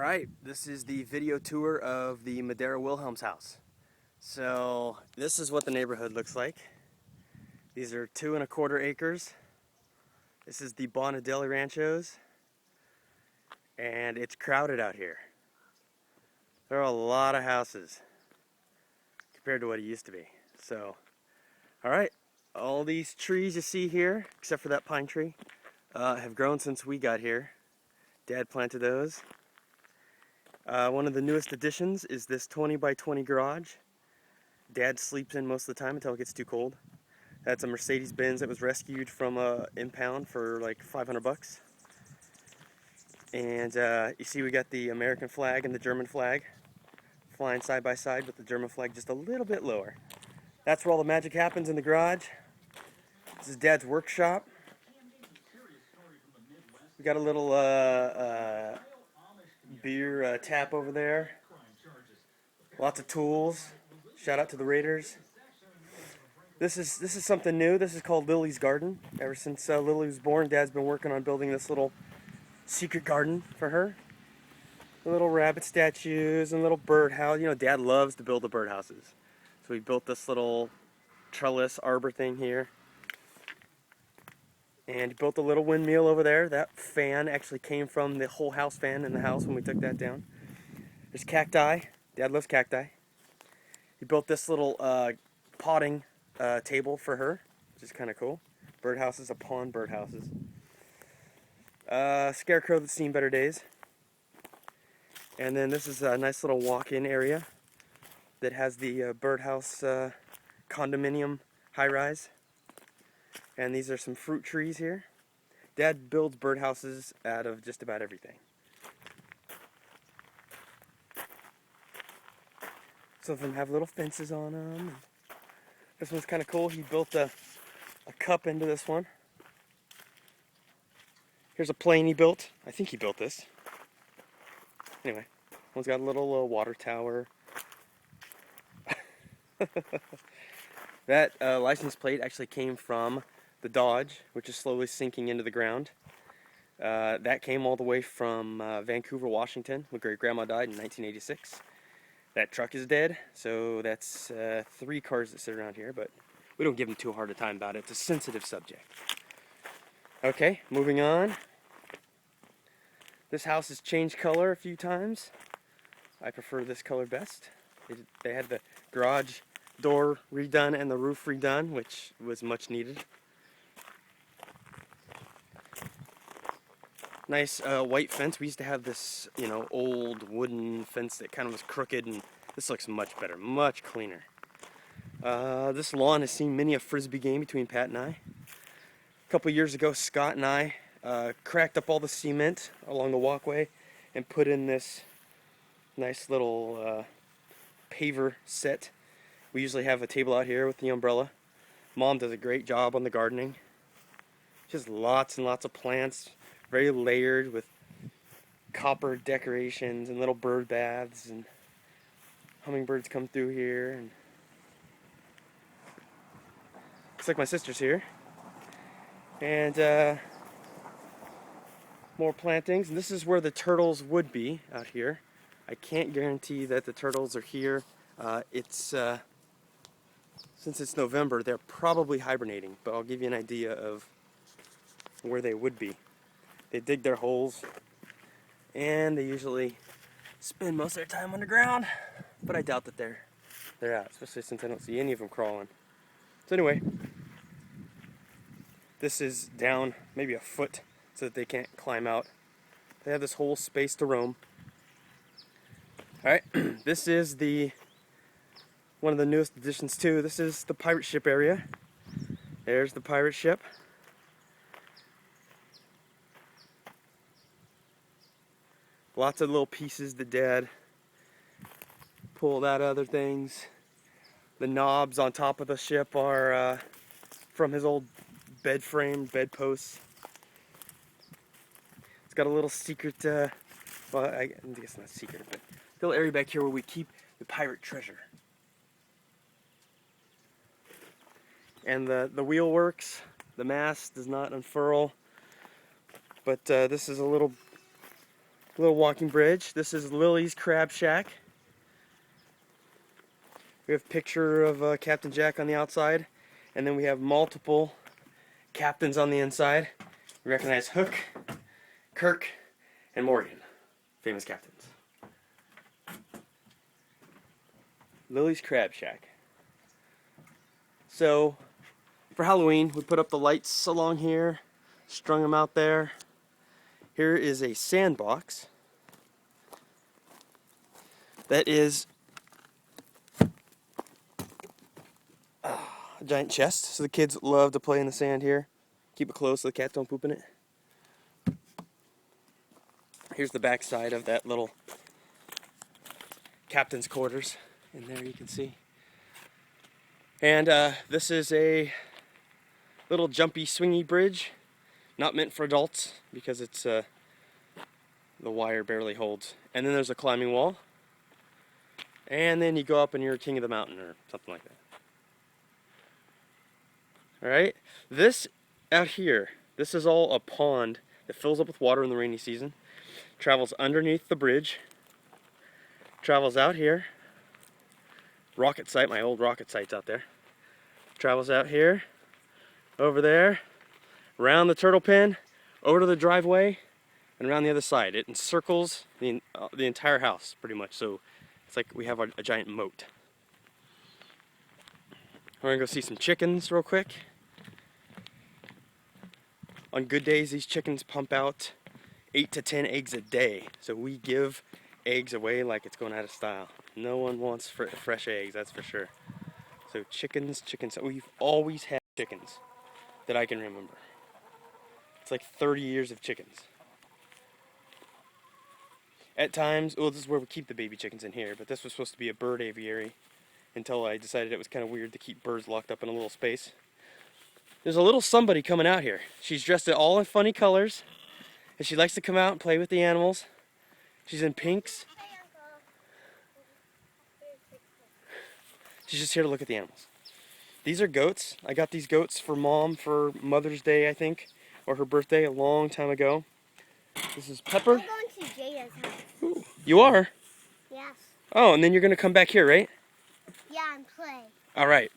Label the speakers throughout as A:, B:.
A: Alright, this is the video tour of the Madera Wilhelm's house. So, this is what the neighborhood looks like. These are 2¼ acres. This is the Bondalle Ranchos. And it's crowded out here. There are a lot of houses compared to what it used to be. So, alright, all these trees you see here, except for that pine tree, have grown since we got here. Dad planted those. One of the newest additions is this 20 by 20 garage. Dad sleeps in most of the time until it gets too cold. That's a Mercedes-Benz that was rescued from a impound for like 500 bucks. And you see we got the American flag and the German flag flying side by side with the German flag just a little bit lower. That's where all the magic happens, in the garage. This is Dad's workshop. We got a little beer tap over there. Lots of tools. Shout out to the Raiders. This is something new. This is called Lily's garden. Ever since Lily was born, Dad's been working on building this little secret garden for her. Little rabbit statues and little bird house. You know, Dad loves to build the bird houses. So we built this little trellis arbor thing here. And he built a little windmill over there. That fan actually came from the whole house fan in the house when we took that down. There's cacti. Dad loves cacti. He built this little potting table for her, which is kind of cool. Birdhouses upon birdhouses. Scarecrow that's seen better days. And then this is a nice little walk-in area that has the birdhouse condominium high-rise. And these are some fruit trees here. Dad builds birdhouses out of just about everything. Some of them have little fences on them. This one's kind of cool. He built a cup into this one. Here's a plane he built. I think he built this. Anyway, one's got a little water tower. That license plate actually came from the Dodge, which is slowly sinking into the ground. That came all the way from Vancouver, Washington, when Great-Grandma died in 1986. That truck is dead, so that's 3 cars that sit around here, but we don't give them too hard a time about it. It's a sensitive subject. Okay, moving on. This house has changed color a few times. I prefer this color best. They had the garage door redone and the roof redone, which was much needed. Nice white fence. We used to have this, old wooden fence that kind of was crooked, and this looks much better, much cleaner. This lawn has seen many a frisbee game between Pat and I. A couple years ago, Scott and I cracked up all the cement along the walkway and put in this nice little paver set. We usually have a table out here with the umbrella. Mom does a great job on the gardening. Just lots and lots of plants. Very layered with copper decorations and little bird baths, and hummingbirds come through here. And looks like my sister's here. And more plantings. And this is where the turtles would be out here. I can't guarantee that the turtles are here. Since it's November, they're probably hibernating, but I'll give you an idea of where they would be. They dig their holes, and they usually spend most of their time underground, but I doubt that they're out, especially since I don't see any of them crawling. So anyway, this is down maybe a foot so that they can't climb out. They have this whole space to roam. Alright, this is one of the newest additions too. This is the pirate ship area. There's the pirate ship. Lots of little pieces that Dad pulled out of other things. The knobs on top of the ship are from his old bed frame, bed posts. It's got a little secret, well, I guess not secret, but a little area back here where we keep the pirate treasure. And the wheel works. The mast does not unfurl. But this is a little little walking bridge. This is Lily's Crab Shack. We have a picture of Captain Jack on the outside, and then we have multiple captains on the inside. We recognize Hook, Kirk, and Morgan, famous captains. Lily's Crab Shack. So, for Halloween, we put up the lights along here, strung them out there. Here is a sandbox that is a giant chest, so the kids love to play in the sand here. Keep it closed so the cats don't poop in it. Here's the back side of that little captain's quarters. In there you can see. And this is a little jumpy, swingy bridge. Not meant for adults because it's the wire barely holds. And then there's a climbing wall. And then you go up and you're king of the mountain or something like that. Alright, this out here, this is all a pond that fills up with water in the rainy season. Travels underneath the bridge. Travels out here. Rocket site, my old rocket site's out there. Travels out here, over there, around the turtle pen, over to the driveway, and around the other side. It encircles the entire house, pretty much. So it's like we have a giant moat. We're gonna go see some chickens real quick. On good days, these chickens pump out 8 to 10 eggs a day. So we give eggs away like it's going out of style. No one wants fresh eggs, that's for sure. So chickens. We've always had chickens that I can remember. It's like 30 years of chickens. At times, well, this is where we keep the baby chickens in here, but this was supposed to be a bird aviary until I decided it was kind of weird to keep birds locked up in a little space. There's a little somebody coming out here. She's dressed all in funny colors, and she likes to come out and play with the animals. She's in pinks. She's just here to look at the animals. These are goats. I got these goats for Mom for Mother's Day, I think, or her birthday a long time ago. This is Pepper.
B: I'm going to Jada's house.
A: Ooh, you are?
B: Yes.
A: Oh, and then you're going to come back here, right?
B: Yeah, and play.
A: All right.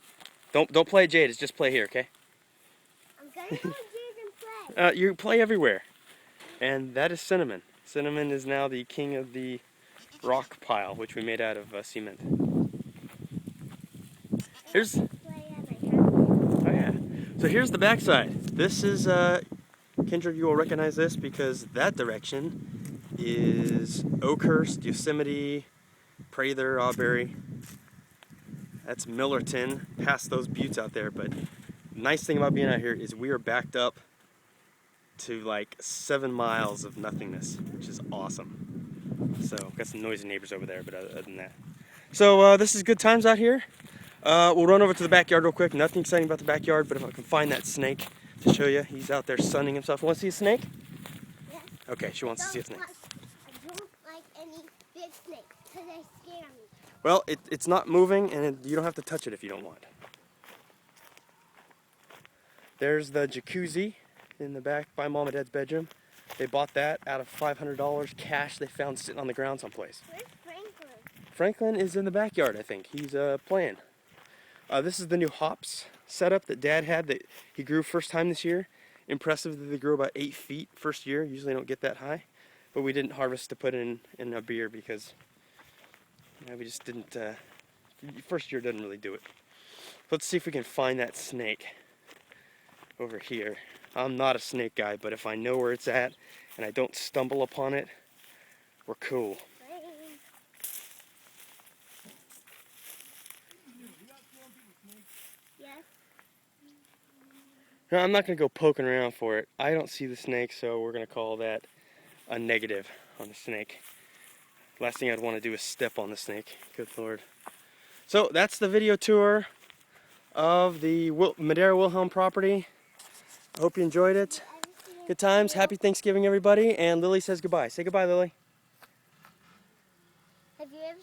A: Don't play at Jada's, just play here, okay?
B: I'm going to go to Jada's and play.
A: You play everywhere. And that is Cinnamon. Cinnamon is now the king of the rock pile, which we made out of cement. Here's... Oh yeah. So here's the backside. This is, Kendra, you will recognize this because that direction is Oakhurst, Yosemite, Prather, Auberry. That's Millerton, past those buttes out there. But the nice thing about being out here is we are backed up to like 7 miles of nothingness, which is awesome. So, got some noisy neighbors over there, but other than that. So, this is good times out here. We'll run over to the backyard real quick. Nothing exciting about the backyard, but if I can find that snake to show you, he's out there sunning himself. Want to see a snake?
B: Yeah.
A: Okay, she wants to see a snake.
B: I don't like any big snakes because they scare me.
A: Well, it's not moving, and you don't have to touch it if you don't want. There's the jacuzzi in the back by Mom and Dad's bedroom. They bought that out of $500 cash they found sitting on the ground someplace.
B: Where's Franklin?
A: Franklin is in the backyard, I think. He's playing. This is the new hops setup that Dad had that he grew first time this year. Impressive that they grew about 8 feet first year. Usually don't get that high. But we didn't harvest to put in a beer because we just didn't, first year doesn't really do it. Let's see if we can find that snake over here. I'm not a snake guy, but if I know where it's at and I don't stumble upon it, we're cool.
B: Yes.
A: No, I'm not going to go poking around for it. I don't see the snake, so we're going to call that a negative on the snake. Last thing I'd want to do is step on the snake. Good Lord. So that's the video tour of the Madera Wilhelm property. I hope you enjoyed it. Good times. Happy Thanksgiving, everybody. And Lily says goodbye. Say goodbye, Lily.
B: Have you ever